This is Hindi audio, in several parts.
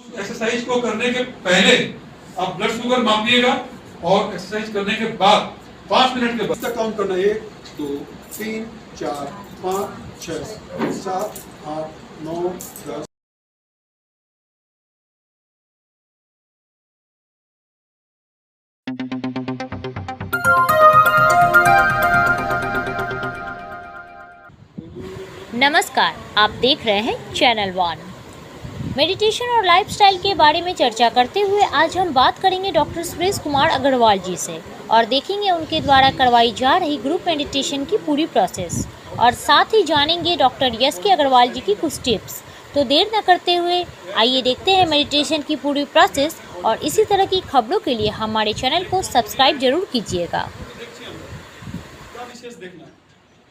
एक्सरसाइज को करने के पहले आप ब्लड शुगर मापिएगा और एक्सरसाइज करने के बाद 5 मिनट के बाद तक काउंट करना। 1 2 3 4 5 6 7 8 9 10। नमस्कार, आप देख रहे हैं चैनल 1। मेडिटेशन और लाइफस्टाइल के बारे में चर्चा करते हुए आज हम बात करेंगे डॉक्टर सुरेश कुमार अग्रवाल जी से और देखेंगे उनके द्वारा करवाई जा रही ग्रुप मेडिटेशन की पूरी प्रोसेस और साथ ही जानेंगे डॉक्टर यस के अग्रवाल जी की कुछ टिप्स। तो देर न करते हुए आइए देखते हैं मेडिटेशन की पूरी प्रोसेस और इसी तरह की खबरों के लिए हमारे चैनल को सब्सक्राइब जरूर कीजिएगा। क्या विशेष देखना है,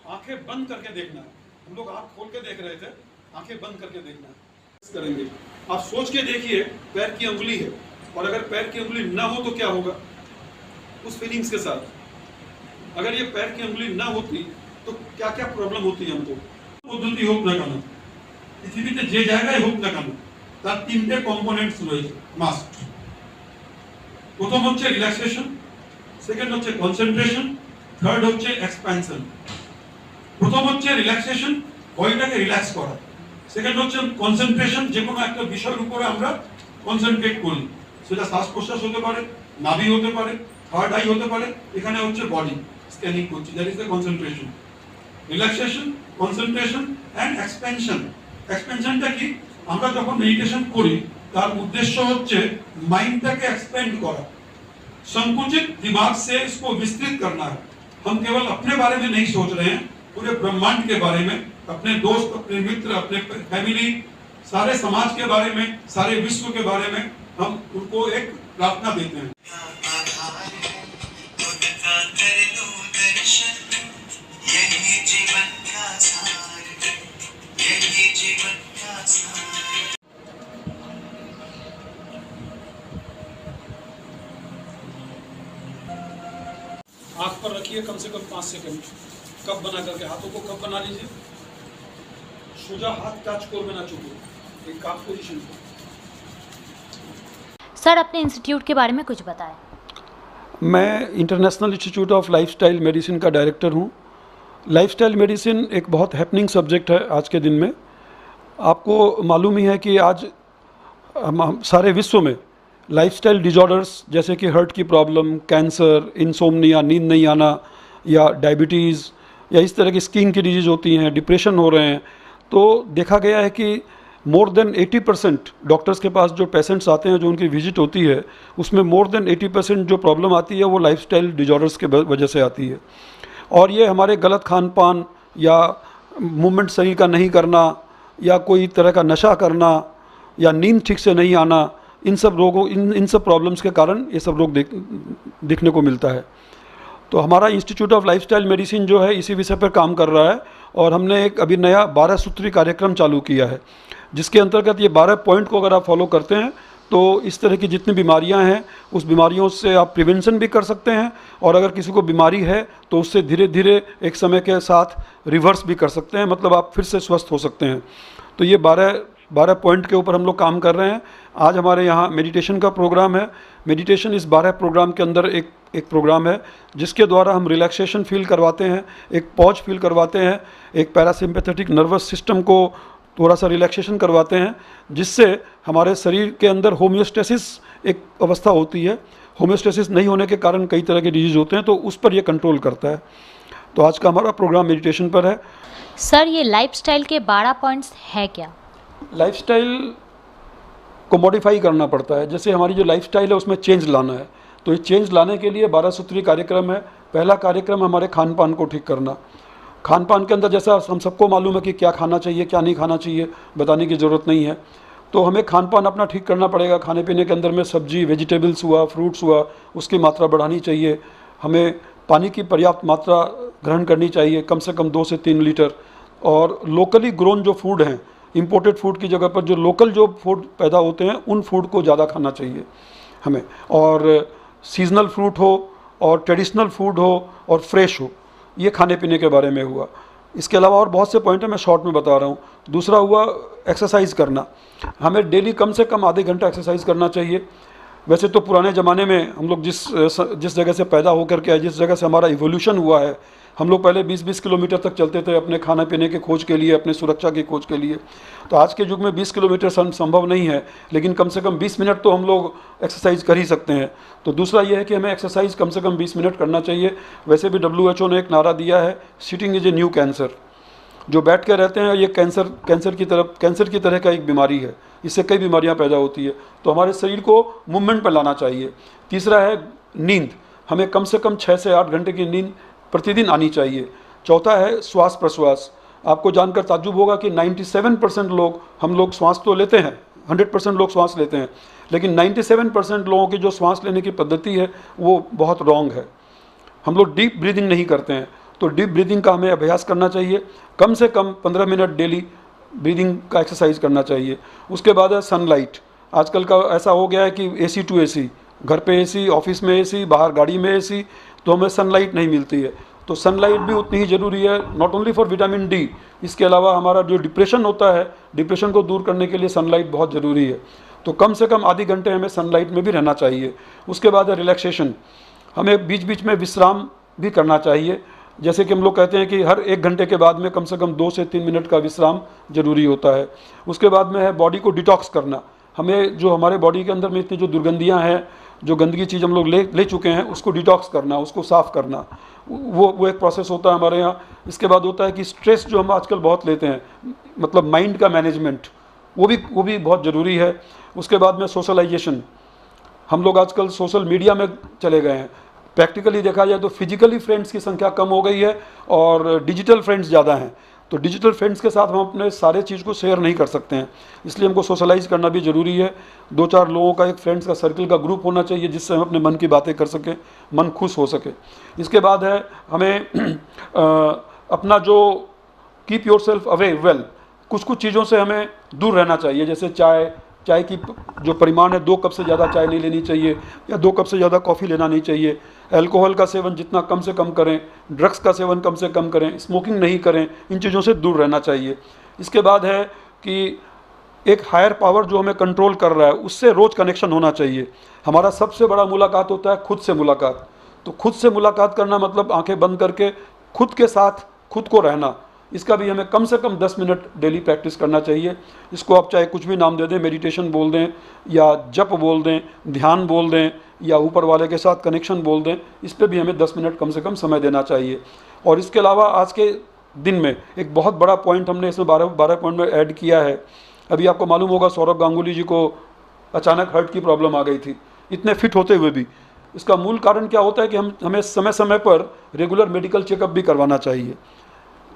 आंखें बंद करके देखना है। हम लोग आंख खोल के देख रहे थे, आंखें बंद करके देखना है। करेंगे आप सोच के देखिए, पैर की उंगली है और अगर पैर की उंगली ना हो तो क्या होगा, उस फीलिंग्स के साथ। अगर ये पैर की उंगली ना होती तो क्या क्या प्रॉब्लम होती है हमको। পদ্ধতি হোক না কেন, পৃথিবীতে যে জায়গায় হোক না কেন, তার 3টে কম্পোনেন্টস রয়েছে মাস্ট। প্রথম হচ্ছে রিল্যাক্সেশন, সেকেন্ড হচ্ছে কনসেন্ট্রেশন, থার্ড হচ্ছে এক্সপ্যানশন। প্রথম হচ্ছে রিল্যাক্সেশন, বডিটাকে রিল্যাক্স করা। সেকেন্ড হচ্ছে কনসেন্ট্রেশন, যে কোনো একটা বিষয়ের উপরে আমরা কনসেন্ট্রেট করি, সেটা শ্বাস প্রশ্বাস হতে পারে, নাভি হতে পারে, থার্ড আই হতে পারে। এখানে হচ্ছে বডি স্ক্যানিং করছি, that is the concentration. Relaxation, concentration and expansion. এক্সপেনশনটা কি, আমরা যখন মেডিটেশন করি তার উদ্দেশ্য হচ্ছে মাইন্ডটাকে এক্সপেন্ড করা, संकुचित दिमाग से इसको विस्तृत करना है। हम केवल अपने बारे में नहीं सोच रहे हैं, पूरे ब्रह्मांड के बारे में, अपने दोस्त, अपने मित्र, अपने फैमिली, सारे समाज के बारे में, सारे विश्व के बारे में हम उनको एक प्रार्थना देते हैं। आंख पर रखिए कम से कम 5 सेकंड, कप बना करके हाथों को कप बना लीजिए, सोजा हाथ टच करबे ना चुके, एक कप पोजीशन। सर, अपने इंस्टीट्यूट के बारे में कुछ बताएं। मैं international institute of lifestyle medicine का डायरेक्टर हूँ। लाइफस्टाइल मेडिसिन एक बहुत हैपनिंग सब्जेक्ट है आज के दिन में। आपको मालूम ही है कि आज हम सारे विश्व में लाइफस्टाइल डिजॉर्डर्स जैसे कि हार्ट की प्रॉब्लम, कैंसर, इंसोम्निया, नींद नहीं आना, या डायबिटीज़, या इस तरह की स्किन की डिजीज़ होती हैं, डिप्रेशन हो रहे हैं। तो देखा गया है कि मोर देन 80% डॉक्टर्स के पास जो पेशेंट्स आते हैं, जो उनकी विजिट होती है, उसमें मोर देन 80% जो प्रॉब्लम आती है वो लाइफस्टाइल डिजॉर्डर्स के वजह से आती है। और ये हमारे गलत खान पान या मूवमेंट सही का नहीं करना या कोई तरह का नशा करना या नींद ठीक से नहीं आना, इन सब रोगों इन सब प्रॉब्लम्स के कारण ये सब रोग दिखने को मिलता है। तो हमारा इंस्टीट्यूट ऑफ लाइफस्टाइल मेडिसिन जो है इसी विषय पर काम कर रहा है और हमने एक अभी नया 12 सूत्री कार्यक्रम चालू किया है, जिसके अंतर्गत ये 12 पॉइंट को अगर आप फॉलो करते हैं तो इस तरह की जितनी बीमारियां हैं उस बीमारियों से आप प्रिवेंशन भी कर सकते हैं, और अगर किसी को बीमारी है तो उससे धीरे धीरे एक समय के साथ रिवर्स भी कर सकते हैं, मतलब आप फिर से स्वस्थ हो सकते हैं। तो ये 12 पॉइंट के ऊपर हम लोग काम कर रहे हैं। आज हमारे यहाँ मेडिटेशन का प्रोग्राम है। मेडिटेशन इस 12 प्रोग्राम के अंदर एक प्रोग्राम है जिसके द्वारा हम रिलैक्सेशन फील करवाते हैं, एक पॉज फील करवाते हैं, एक पैरासिम्पैथेटिक नर्वस सिस्टम को थोड़ा सा रिलैक्सेशन करवाते हैं, जिससे हमारे शरीर के अंदर होम्योस्टेसिस एक अवस्था होती है। होम्योस्टेसिस नहीं होने के कारण कई तरह के डिजीज़ होते हैं, तो उस पर ये कंट्रोल करता है। तो आज का हमारा प्रोग्राम मेडिटेशन पर है। सर, ये लाइफस्टाइल के 12 पॉइंट्स है क्या? लाइफस्टाइल को मॉडिफाई करना पड़ता है। जैसे हमारी जो लाइफस्टाइल है उसमें चेंज लाना है, तो ये चेंज लाने के लिए 12 सूत्री कार्यक्रम है। पहला कार्यक्रम हमारे खान पान को ठीक करना। खान पान के अंदर जैसा हम सबको मालूम है कि क्या खाना चाहिए क्या नहीं खाना चाहिए, बताने की ज़रूरत नहीं है। तो हमें खान पान अपना ठीक करना पड़ेगा। खाने पीने के अंदर में सब्जी, वेजिटेबल्स हुआ, फ्रूट्स हुआ, उसकी मात्रा बढ़ानी चाहिए। हमें पानी की पर्याप्त मात्रा ग्रहण करनी चाहिए, कम से कम 2 से 3 लीटर। और लोकली ग्रोन जो फूड हैं, इंपोर्टेड फूड की जगह पर जो लोकल जो फूड पैदा होते हैं उन फूड को ज़्यादा खाना चाहिए हमें। और सीजनल फ्रूट हो और ट्रेडिशनल फूड हो और फ्रेश हो, ये खाने पीने के बारे में हुआ। इसके अलावा और बहुत से पॉइंट है, मैं शॉर्ट में बता रहा हूँ। दूसरा हुआ एक्सरसाइज करना। हमें डेली कम से कम आधे घंटा एक्सरसाइज करना चाहिए। वैसे तो पुराने ज़माने में हम लोग जिस जगह से पैदा होकर के आए, जिस जगह से हमारा इवोल्यूशन हुआ है, हम लोग पहले 20-20 किलोमीटर तक चलते थे अपने खाने पीने के खोज के लिए, अपने सुरक्षा की खोज के लिए। तो आज के युग में 20 किलोमीटर संभव नहीं है, लेकिन कम से कम 20 मिनट तो हम लोग एक्सरसाइज कर ही सकते हैं। तो दूसरा ये है कि हमें एक्सरसाइज कम से कम 20 मिनट करना चाहिए। वैसे भी WHO ने एक नारा दिया है, sitting is a new cancer. जो बैठ के रहते हैं, ये कैंसर की तरह का एक बीमारी है, इससे कई बीमारियां पैदा होती है। तो हमारे शरीर को मूवमेंट पर लाना चाहिए। तीसरा है नींद, हमें कम से कम 6 से 8 घंटे की नींद प्रतिदिन आनी चाहिए। चौथा है श्वास प्रश्वास। आपको जानकर ताज्जुब होगा कि 97% लोग, हम लोग श्वास तो लेते हैं, 100% लोग श्वास लेते हैं, लेकिन 97% लोगों की जो श्वास लेने की पद्धति है वो बहुत रॉन्ग है। हम लोग डीप ब्रीदिंग नहीं करते हैं। तो डीप ब्रीदिंग का हमें अभ्यास करना चाहिए। कम से कम 15 मिनट डेली ब्रीदिंग का एक्सरसाइज करना चाहिए। उसके बाद है सनलाइट। आजकल का ऐसा हो गया है कि AC टू AC, घर पे AC, ऑफिस में AC, बाहर गाड़ी में AC, तो हमें सनलाइट नहीं मिलती है। तो सनलाइट भी उतनी ही ज़रूरी है, not only for vitamin D। इसके अलावा हमारा जो डिप्रेशन होता है, डिप्रेशन को दूर करने के लिए सनलाइट बहुत ज़रूरी है। तो कम से कम आधे घंटे हमें सनलाइट में भी रहना चाहिए। उसके बाद है रिलैक्सेशन। हमें बीच बीच में विश्राम भी करना चाहिए। जैसे कि हम लोग कहते हैं कि हर 1 घंटे के बाद में कम से कम 2 से 3 मिनट का विश्राम जरूरी होता है। उसके बाद में है बॉडी को डिटॉक्स करना। हमें जो हमारे बॉडी के अंदर में इतनी जो दुर्गंधियां हैं, जो गंदगी चीज़ हम लोग ले चुके हैं, उसको डिटॉक्स करना, उसको साफ़ करना, वो एक प्रोसेस होता है हमारे यहाँ। इसके बाद होता है कि स्ट्रेस जो हम आजकल बहुत लेते हैं, मतलब माइंड का मैनेजमेंट, वो भी बहुत ज़रूरी है। उसके बाद में सोशलाइजेशन। हम लोग आजकल सोशल मीडिया में चले गए हैं। प्रैक्टिकली देखा जाए तो फिजिकली फ्रेंड्स की संख्या कम हो गई है और डिजिटल फ्रेंड्स ज़्यादा हैं। तो डिजिटल फ्रेंड्स के साथ हम अपने सारे चीज़ को शेयर नहीं कर सकते हैं, इसलिए हमको सोशलाइज करना भी ज़रूरी है। 2-4 लोगों का एक फ्रेंड्स का सर्कल का ग्रुप होना चाहिए, जिससे हम अपने मन की बातें कर सकें, मन खुश हो सके। इसके बाद है हमें अपना जो keep your self away well, कुछ चीज़ों से हमें दूर रहना चाहिए। जैसे चाय की जो परिमाण है, 2 कप से ज़्यादा चाय नहीं लेनी चाहिए, या 2 कप से ज़्यादा कॉफ़ी लेना नहीं चाहिए। अल्कोहल का सेवन जितना कम से कम करें, ड्रग्स का सेवन कम से कम करें, स्मोकिंग नहीं करें, इन चीज़ों से दूर रहना चाहिए। इसके बाद है कि एक हायर पावर जो हमें कंट्रोल कर रहा है, उससे रोज़ कनेक्शन होना चाहिए। हमारा सबसे बड़ा मुलाकात होता है खुद से मुलाकात। तो खुद से मुलाकात करना मतलब आंखें बंद करके खुद के साथ खुद को रहना। इसका भी हमें कम से कम 10 मिनट डेली प्रैक्टिस करना चाहिए। इसको आप चाहे कुछ भी नाम दे दें, मेडिटेशन बोल दें, या जप बोल दें, ध्यान बोल दें, या ऊपर वाले के साथ कनेक्शन बोल दें। इस पर भी हमें 10 मिनट कम से कम समय देना चाहिए। और इसके अलावा आज के दिन में एक बहुत बड़ा पॉइंट हमने इसमें 12 पॉइंट में ऐड किया है। अभी आपको मालूम होगा सौरभ गांगुली जी को अचानक हार्ट की प्रॉब्लम आ गई थी, इतने फिट होते हुए भी। इसका मूल कारण क्या होता है कि हमें समय समय पर रेगुलर मेडिकल चेकअप भी करवाना चाहिए।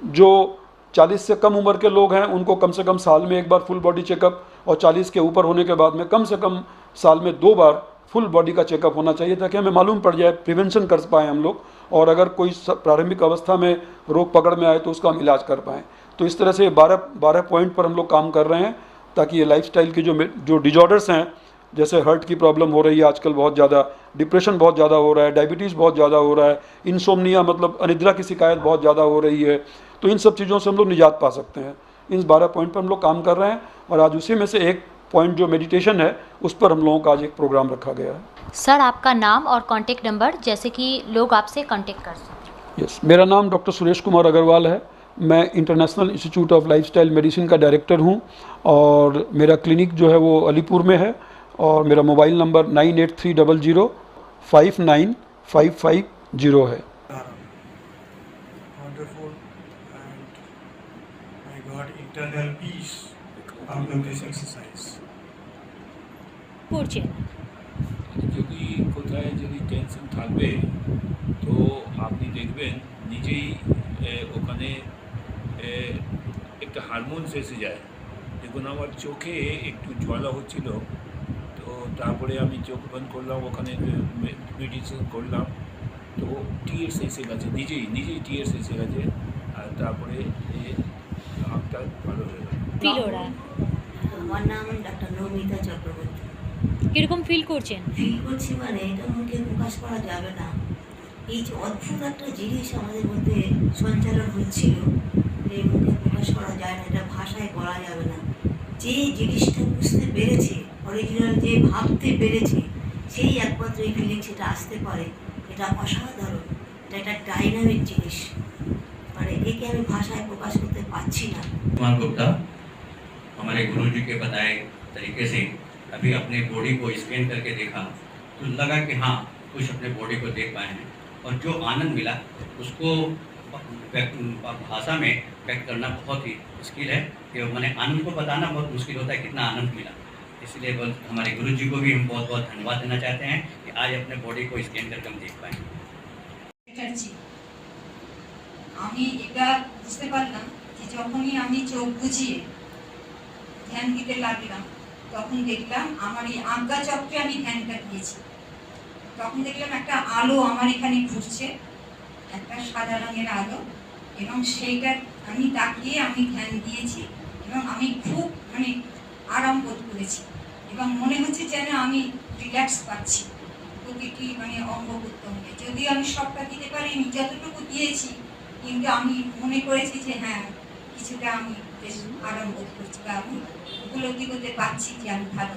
जो 40 से कम उम्र के लोग हैं, उनको कम से कम साल में 1 बार फुल बॉडी चेकअप, और 40 के ऊपर होने के बाद में कम से कम साल में 2 बार फुल बॉडी का चेकअप होना चाहिए, ताकि हमें मालूम पड़ जाए, प्रिवेंशन कर पाएँ हम लोग, और अगर कोई प्रारंभिक अवस्था में रोग पकड़ में आए तो उसका हम इलाज कर पाएँ। तो इस तरह से 12 पॉइंट पर हम लोग काम कर रहे हैं, ताकि ये लाइफस्टाइल की जो डिजॉर्डर्स हैं, जैसे हार्ट की प्रॉब्लम हो रही है आजकल बहुत ज़्यादा, डिप्रेशन बहुत ज़्यादा हो रहा है, डायबिटीज़ बहुत ज़्यादा हो रहा है, इंसोम्निया मतलब अनिद्रा की शिकायत बहुत ज़्यादा हो रही है, तो इन सब चीज़ों से हम लोग निजात पा सकते हैं। इन 12 पॉइंट पर हम लोग काम कर रहे हैं, और आज उसी में से एक पॉइंट जो मेडिटेशन है, उस पर हम लोगों का आज एक प्रोग्राम रखा गया है। सर, आपका नाम और कॉन्टेक्ट नंबर, जैसे कि लोग आपसे कॉन्टेक्ट कर सकें। यस, मेरा नाम डॉक्टर सुरेश कुमार अग्रवाल है। मैं international institute of lifestyle medicine का डायरेक्टर हूं, और मेरा क्लिनिक जो है वो अलीपुर में है, और मेरा मोबाइल नंबर 9830059550 है। Wonderful, and I got internal peace out of this exercise. করছেন যদি কোথায় যদি টেনশন থাকবে তো আপনি দেখবেন নিজেই ওখানে একটা হারমোনস এসে যায়। দেখুন আমার চোখে একটু জ্বালা হচ্ছিল, তো তারপরে আমি চোখ বন্ধ করলাম, ওখানে মেডিটেশন করলাম, তো টিয়ার্স এসে গেছে, নিজেই টিয়ার্স এসে গেছে, আর তারপরে আঁকটা ভালো হয়ে গেল। ফিল हो रहा है, আমার নাম ডাক্তার নমিতা চক্রবর্তী। কিরকম ফিল করছেন? ফিল করছি মানে এটা মুখে প্রকাশ করা যাবে না। এই যে অদ্ভুত একটা জিনিস আমাদের মধ্যে সঞ্চালন হচ্ছিল, আসলে মুখে প্রকাশ করা যায় না, এটা ভাষায় বলা যাবে না। যে জিনিসটা বুঝতে পেরেছে, অরিজিনাল যে ভাবতে পেরেছে, সেই একমাত্র এই ফিলিং সেটা আসতে পারে। এটা অসাধারণ, এটা একটা ডাইনামিক জিনিস, মানে একে আমি ভাষায় প্রকাশ করতে পারছি না। कुमार गुप्ता हमारे गुरुजी के बताए तरीके से अभी अपने बॉडी को स्कैन करके देखा तो लगा कि हाँ कुछ अपने बॉडी को देख पाए हैं, और जो आनंद मिला उसको भाषा में व्यक्त करना बहुत ही मुश्किल है। कि मैंने आनंद को बताना बहुत मुश्किल होता है कितना आनंद मिला। इसलिए बस हमारे गुरुजी को भी हम बहुत बहुत धन्यवाद देना चाहते हैं कि आज अपने बॉडी को स्कैन करके हम देख पाए। চ্যাটার্জি, আমি এটা বুঝতে পারলাম যে যখনই আমি চোখ বুজিয়ে ধ্যান দিতে লাগলাম, তখন দেখলাম আমার এই আজ্ঞা চক্রে আমি ধ্যানটা দিয়েছি। তখন দেখলাম একটা আলো আমার এখানে ঘুরছে, একটা সাদা রঙের আলো, এবং সেইটা আমি তাকিয়ে আমি ধ্যান দিয়েছি এবং আমি খুব আরাম বোধ করেছি এবং মনে হচ্ছে যেন আমি রিল্যাক্স পাচ্ছি প্রতিটি অঙ্গ প্রত্যঙ্গে। যদিও আমি সবটা দিতে পারিনি, যতটুকু দিয়েছি, কিন্তু আমি মনে করেছি যে হ্যাঁ কিছুটা আমি বেশ আরাম বোধ করছি বা আমি উপলব্ধি করতে পারছি যে আমি ভালো